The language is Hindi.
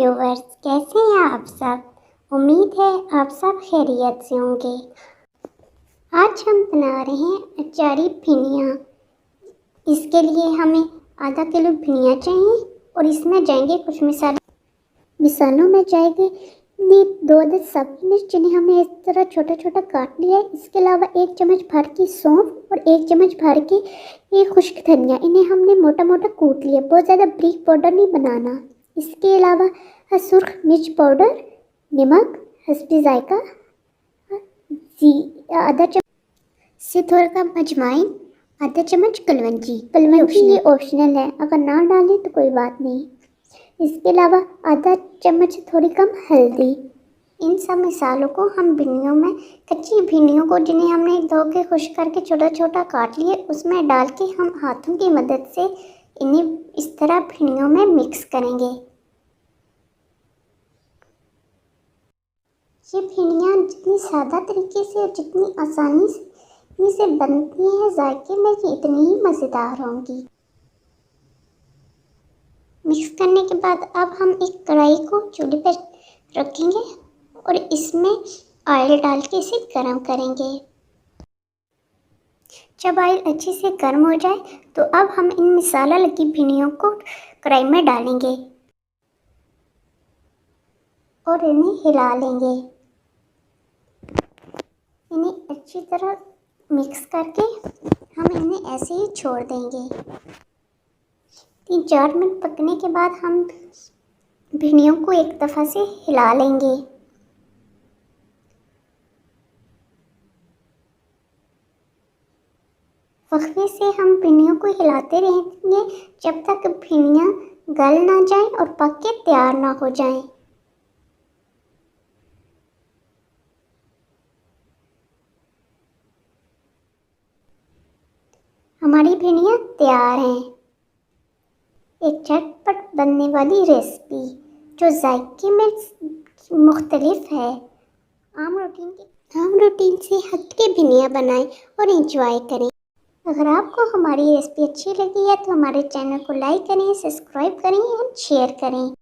व्यूवर्स, कैसे हैं आप सब। उम्मीद है आप सब खैरियत से होंगे। आज हम बना रहे हैं अचारी भिंडियाँ। इसके लिए हमें आधा किलो भिंडियाँ चाहिए और इसमें जाएंगे कुछ मिसालों में जाएंगे 2 सब्ज़ मिर्च जिन्हें हमने इस तरह छोटा छोटा काट लिया है। इसके अलावा 1 चम्मच भर की सौंफ और 1 चम्मच भर की ये खुश्क धनिया, इन्हें हमने मोटा मोटा कूट लिया। बहुत ज़्यादा बारीक पाउडर नहीं बनाना। इसके अलावा सुर्ख मिर्च पाउडर, नमक हस्बे जायका, आधा चम्मच से थोड़ा कम अजवाइन, आधा चम्मच कलवंजी ये ऑप्शनल है, अगर ना डालें तो कोई बात नहीं। इसके अलावा आधा चम्मच से थोड़ी कम हल्दी। इन सब मसालों को हम भिंडियों में, कच्ची भिंडियों को जिन्हें हमने धो के खुश्क करके छोटा छोटा काट लिए, उसमें डाल के हम हाथों की मदद से इन्हें इस तरह भिंडियों में मिक्स करेंगे। ये भिंडियाँ जितनी सादा तरीके से और जितनी आसानी से बनती हैं, जायके में ये इतनी ही मज़ेदार होंगी। मिक्स करने के बाद अब हम एक कढ़ाई को चूल्हे पर रखेंगे और इसमें ऑयल डाल के इसे गर्म करेंगे। जब ऑयल अच्छे से गर्म हो जाए तो अब हम इन मसाला लगी भिंडियों को कढ़ाई में डालेंगे और इन्हें हिला लेंगे। इन्हें अच्छी तरह मिक्स करके हम इन्हें ऐसे ही छोड़ देंगे। 3-4 मिनट पकने के बाद हम भिंडियों को एक दफ़ा से हिला लेंगे। वक्फे से हम भिंडियों को हिलाते रहेंगे जब तक भिंडियाँ गल ना जाएं और पक के तैयार ना हो जाएं। हमारी भिंडियाँ तैयार हैं। एक झटपट बनने वाली रेसिपी जो जायके में मुख्तलिफ है। आम रूटीन से हट के भिंडियाँ बनाएं और एंजॉय करें। अगर आपको हमारी रेसिपी अच्छी लगी है तो हमारे चैनल को लाइक करें, सब्सक्राइब करें और शेयर करें।